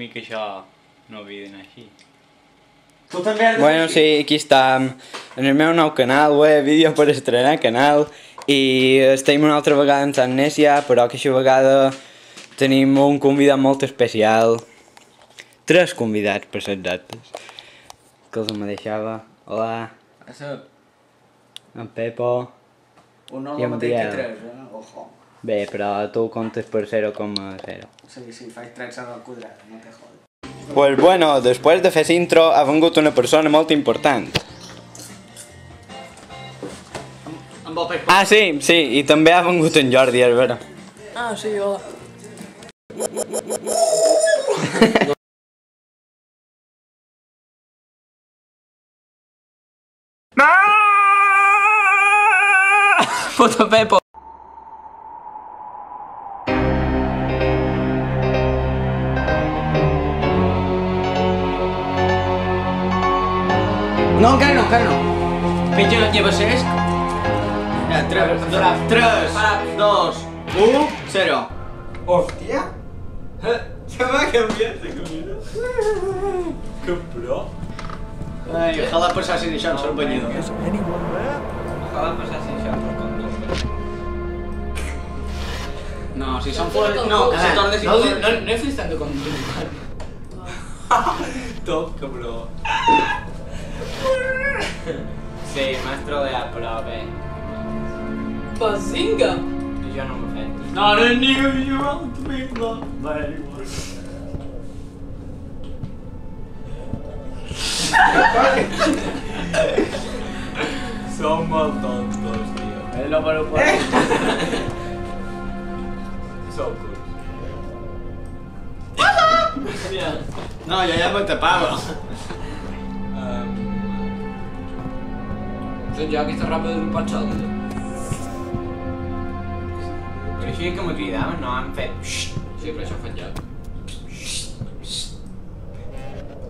mi que això no havia d'anar així. Tu també has de Bueno, sí, aquí estem, en el meu nou canal, vídeo per estrenar canal, i estem una altra vegada amb Amnèsia, però aquesta vegada tenim un convidat molt especial. 3 convidats, per ser exactes, que els me deixava. Hola, en Pepo. Un I en mateix que Biel. 3, ojo. Bé, però tu comptes per 0,0. Sí, faig 13 al quadrat, no te jodes. Pues bueno, después de fer intro ha vengut una persona molt important. Amb el peix. Ah, sí, i també ha vengut en Jordi, és vera. Ah, sí, hola. Puto Pepo. No, encara no. Penja la lleva sesc. 3, 2, 1, 0. Hòstia. Se m'ha canviat de camina. Que pro. Ai, ojalà passassin això en el banyador. Ojalà passassin això per conductor. No, si són fora... No, si tornes i... No he fet tant de conductor. Top, cabró. Sí, m'has troleat, però bé. Bazinga! Jo no m'ho he fet. Not a new you want to be loved by anyone. Som molt tontos, tio. No me lo puedo. Sou curts. No, jo ja me tapava. Doncs jo aquesta roba d'un pot sòlida. Però així que me cridaven no han fet xxxt. Sí, però això ho faig jo.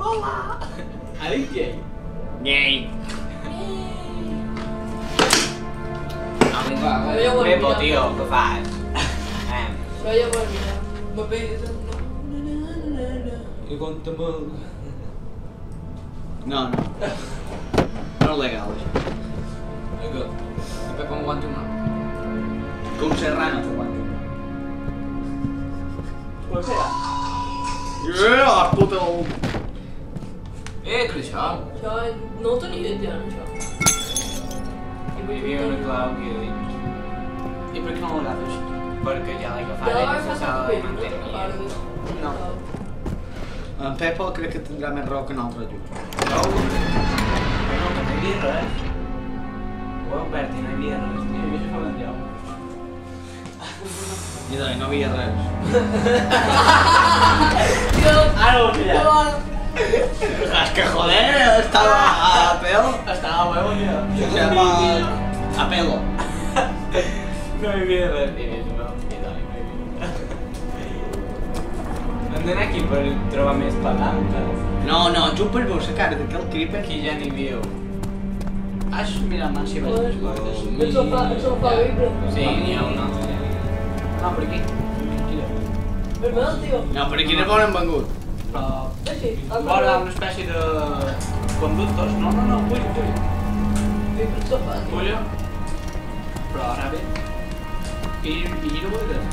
Hola. Ha dit gay? Gay. No, vinga, Pepo, tio, què fas? Això ja ho he mirat. Me veus I conta'm el... No. No és legal, això. Vinga, el Pepo m'aguanta una. Com Serrano t'aguanta. Pues mira, Yeah, puta... Què és això? això no ho tenia ja, això. Hi havia una clau aquí a dins. I per què no l'agafes? Perquè ja l'he agafat Ja i l'he se s'ha agafat de bé, mantenir. No. En Pepo crec que tindrà més raó que en altre lluny. No, que no hi havia res. Ho he obert i no hi havia res, tio, i això fa ben lloc. I doncs no havia res. Ara ho he pillat. És que joder, estava a pelo. Estava bueno, tio. Se llama a pelo. No hi havia res, tio, i no hi havia. Hem d'anar aquí per trobar més palanques. No, tu per veure la cara d'aquell creeper. Aquí ja n'hi viu. Has mirat más si veig les coses. Això fa vibre. Sí, n'hi ha un altre. No, per aquí. Vermell, tio. No, per aquí no poden vengut. Però... Així, Vora una espècie de... conductors. No, puja. Vibre el sofà. Puja. Però ara bé. I no ho veuràs.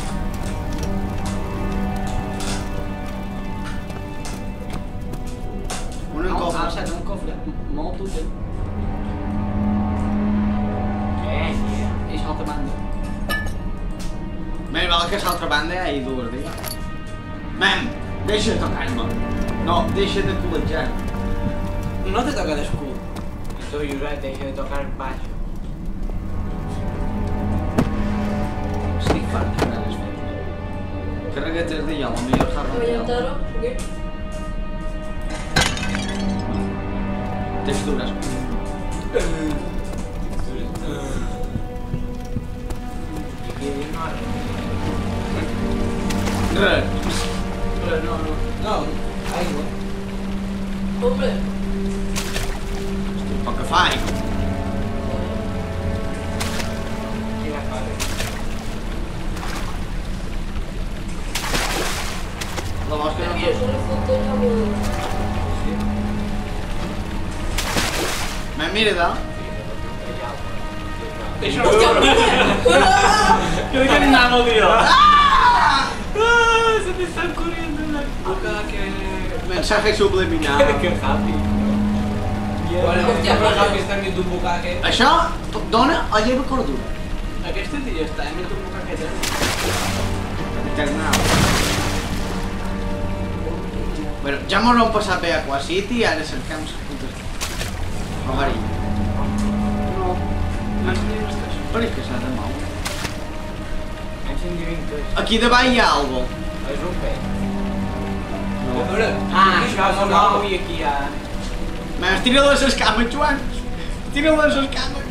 Un cofre. Ah, un cofre. Molt útil. I l'altra banda. Més val que a l'altra banda hi ha dues, digue. Mem, deixa de tocar-me. No, deixa de col·lejar. No te toca d'escut. Tu, Josep, deixa de tocar baix. Estic fart de veure les feines. Carrega't el dia, potser s'ha Voy a romput. entrar, ¿ok? Textures. I aquí dins no ha res. Res. No, aigua. Hombre. Poc que fa, Quina cosa. La vols que no Tio, se refoto ja molt. Me mira, Això no Creo que nada, tío. Se te están corriendo en la boca que... mensaje subliminal. Que happy. Bueno, Hòstia, però però- que estan en un bucaque. Això dona o lleva cordura. Aquest tio està en tu boca que Eternal. Bueno, ja mos vam passar per Aqua City i ara cercam les putes. Rogarilla. No. Per què s'ha de moure? Aquí davall hi ha algo. És un pet. No. Ah, això és nou i aquí hi ha... Mas tira les cames, Joan. Tira les cames.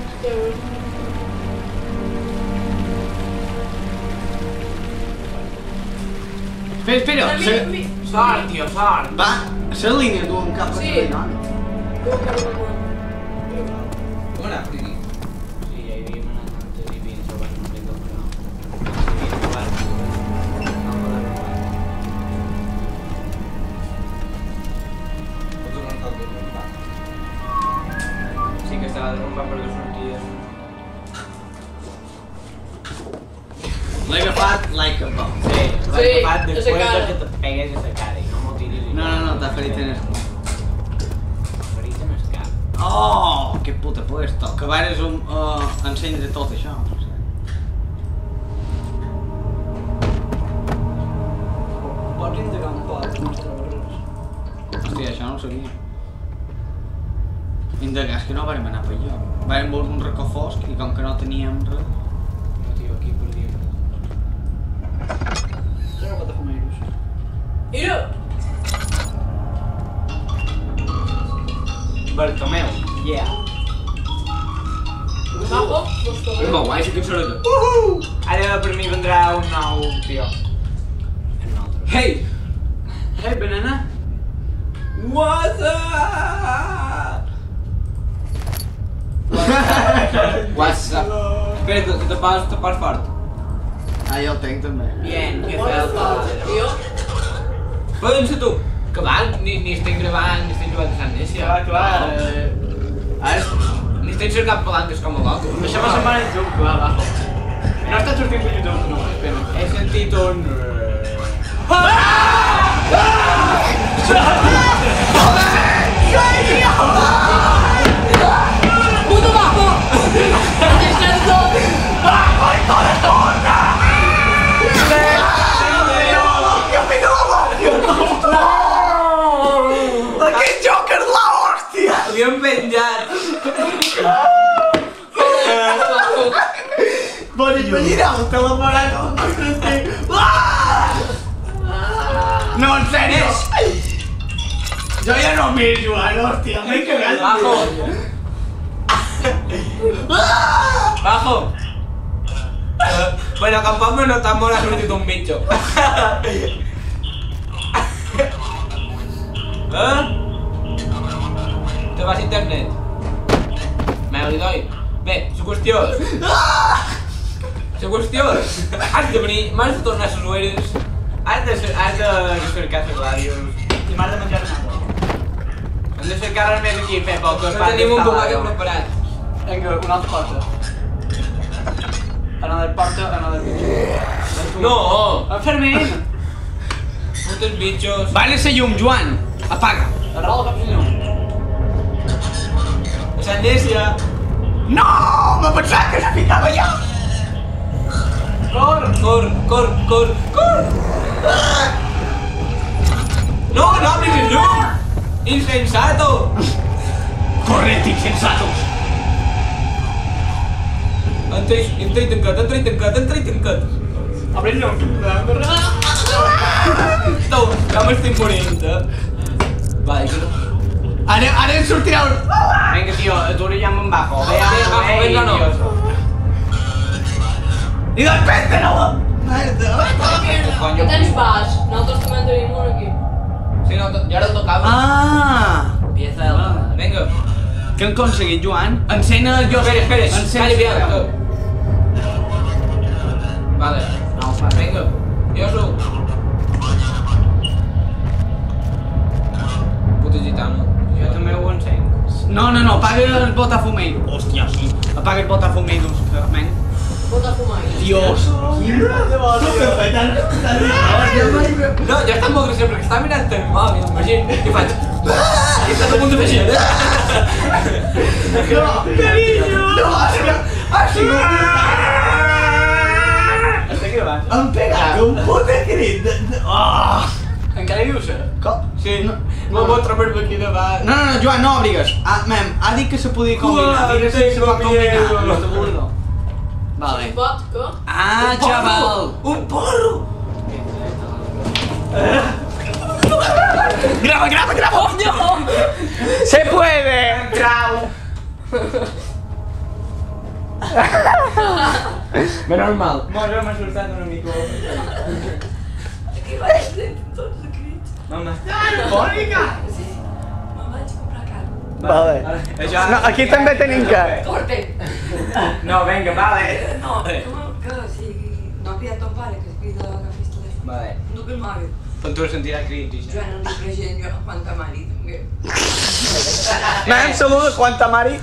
Espera, espera. Sort, tio, sort. Va, la línia d'un cap a Sí. la Com anar, Tini? Sí, ja hi havíem anat antes i havíem trobat un pet del canal. Havíem trobat... No poden robar. Pots donar un cop de rumba? Sí que estava de rumba per dos sortides. L'he agafat like a bomb. Sí, l'he Sí, agafat de després sa cara. de que te pegues a la cara i no m'ho tiris. No, t'ha ferit en el cul. Ferit en el cap. Oh, que puta puesto. Que vares encendre tot això. No sé. Pots indagar un poc els treballadors. Hòstia, això no ho sabia. Indagar, és que no vàrem anar per allò. Vàrem veure un racó fosc i com que no teníem res... No, tio, aquí perdíem. Treu patafumeiros. Mira! Bartomeu, yeah. Bajo, los És toberos. molt guai, si que surt. Ara per mi vendrà un nou, tio. Un altre. Hey! Hey, banana. What's up? What's up? Espera, que te poses fort. Ah, jo el tenc també. Bien, que fel. Tio, Poden ser tu. Que val, ni estem gravant, ni estem jugant a Sant Nècia. Clar. Ara, Ni estem cercant palanques com a loco. Deixa'm a setmana en YouTube, clar, abajo. No està sortint per YouTube, no, espera. He sentit un... puto bajo! ¡Descanso! aquest Joker la hòstia! L'hem penjat. Bon, imagina't la morada del nostre No, en sèrio! Jo ja no m'he jugat, hòstia, m'he cagat. Bajo. Bajo. Bueno, tampoc me notat molt ha sortit un bitxo. Te vas a internet. Me li doy. Bé, la qüestió és... La qüestió és... Has de venir, m'has de tornar a les ueres, has de cercar les ràdios, I m'has de menjar una hem de cercar res més aquí, fer poc. No tenim un bucaque preparat. Vinga, una altra porta. Another porta, another bitch. No! Fermín! Putes bitxos. Vale, la llum, Joan. Apaga. Arrola cap senyor. A Sant Nècia. No! M'ha pensat que se ficava allà. Cor! No, no obris el llum! Insensato! Correte, insensatos. Entra i tancat. Obre el llum. No, ja m'estic morint, Vale, que no... Ara em sortirà un... Venga, tío, tú le llamas bajo. venga, no. I de repente no! Que tens baix? Nosaltres també en tenim un aquí. Sí, no, ya lo tocaba. Ah! Empieza el... Venga. Què hem aconseguit, Joan? Encén el... Espera, Encén calla el... bien. Vale. No, venga. Yo soy... el botafumeiros. Hòstia, sí. Apaga el botafumeiros, men. Bota a fumar. Dios. No, ja està molt gracioso, perquè estava mirant el mòbil, imagina, i faig... I estàs a punt de fer així, No, carinyo! No, ha sigut... Està gravant. Em pegat un puta crit de... Oh! Encara vius? Com? Sí, no pot trobar-me aquí davant. No, Joan, no obrigues. Mem, ha dit que se podia combinar. Uah, Digues si se pot tengo miedo. combinar. Este burdo. Vale. Pot, què? Ah, chaval. Un porro! Graba! Oh, no! ¡Se puede! Trau. Menos mal. Mos hem assustat una mica. Aquí vaig sentir tots els crits. Mama. Bònica. Sí, me'n vaig comprar carn. Vale. No, aquí també tenim que... Corten! No, venga, vale. No, que si no ha cridat ton pare, que es crida agafis telèfon. Vale. No que el mòbil. Quan tu sentiràs crits i això. Joan, no li present jo quanta mari, també. Mem, saluda Juan Tamari.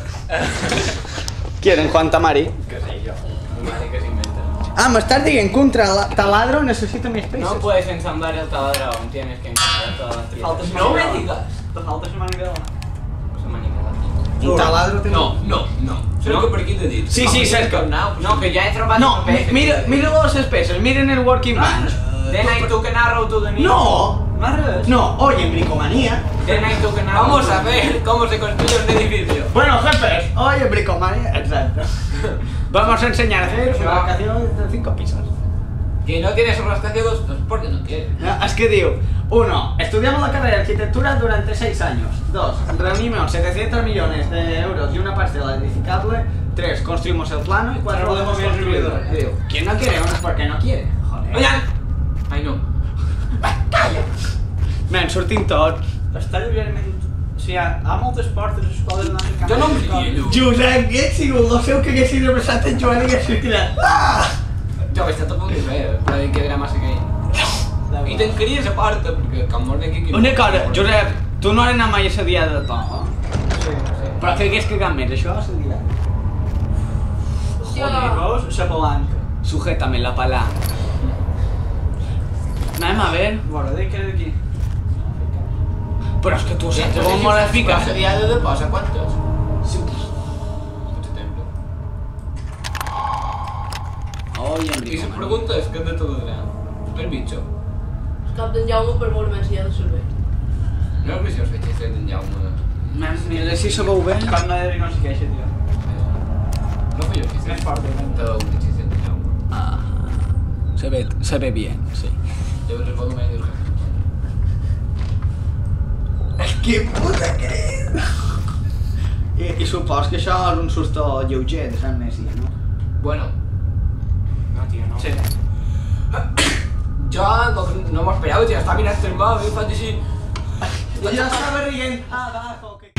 ¿Quieren Juan Tamari? Què sé jo. Un mare que s'inventa. Ah, m'estàs dient que un taladro necessita més peces. No puedes ensamblar el taladro, tienes que ensamblar todas las piezas. Faltes no me digas. Te falta la manivela. La manivela. Un taladro té... No. Cerca per aquí t'he dit. Sí, cerca. No, que ja he trobat No, una peça. mira les peces, miren el working bench. Dena y tú que narro tú de mí. No, Marres. no, oye, en bricomanía. Dena y tú que narro. Vamos a ver cómo se construye un edificio. Bueno, jefes, oye, en bricomanía, exacto. Vamos a enseñar a hacer una vacación de 5 pisos. Que no tienes rascacielos, pues porque no quieres. Es que digo, 1. Estudiamos la carrera de arquitectura durante 6 años. 2. Reunimos 700 millones de euros y una parcela edificable. 3. Construimos el plano. Y 4. Podemos construirlo. Digo, ¿quién no quiere? Uno es porque no quiere. Joder. Oigan! Ai, no. Men, sortim tots. Està lleugerament... O sigui, hi ha moltes portes a l'escola de l'altre camp. Jo no em guillo. Josep, hagués sigut el seu que haguessin abraçat en Joan i haguessin cridat. Jo vaig estar a punt de fer, però dic que era massa gay. I tancaries a porta, perquè com molt bé aquí... Una cosa, Josep, tu no has anat mai a la diada de Tom, Sí. però que hagués cagat més, això a la diada. Hòstia! Veus? La palanca. Sujétame la palanca. Anem a ver. Bueno, de què era d'aquí? Però és que tu saps Entonces, com me l'has ficat. La diada de posa, quantes? Sí. Pot temple. Oi, I Enric. si preguntes, què te t'agradarà? Per bitxo. El cap d'en Jaume per molt més ja de cervell. No és viciós fer xistet d'en Jaume. Mira si sabeu bé. Com no he de no sé què, això, tio. No feia xistet. Més fort, Te un xistet d'en Jaume. Se ve bien, sí. Llavors es vol donar i dius Que puta crit! I supos que això és un susto lleuger de Sant Messi, no? Bueno, No, tio, no. Sí. jo no m'ho esperava, ja estava mirant el mòbil i faig així... I jo estava rient abajo, que...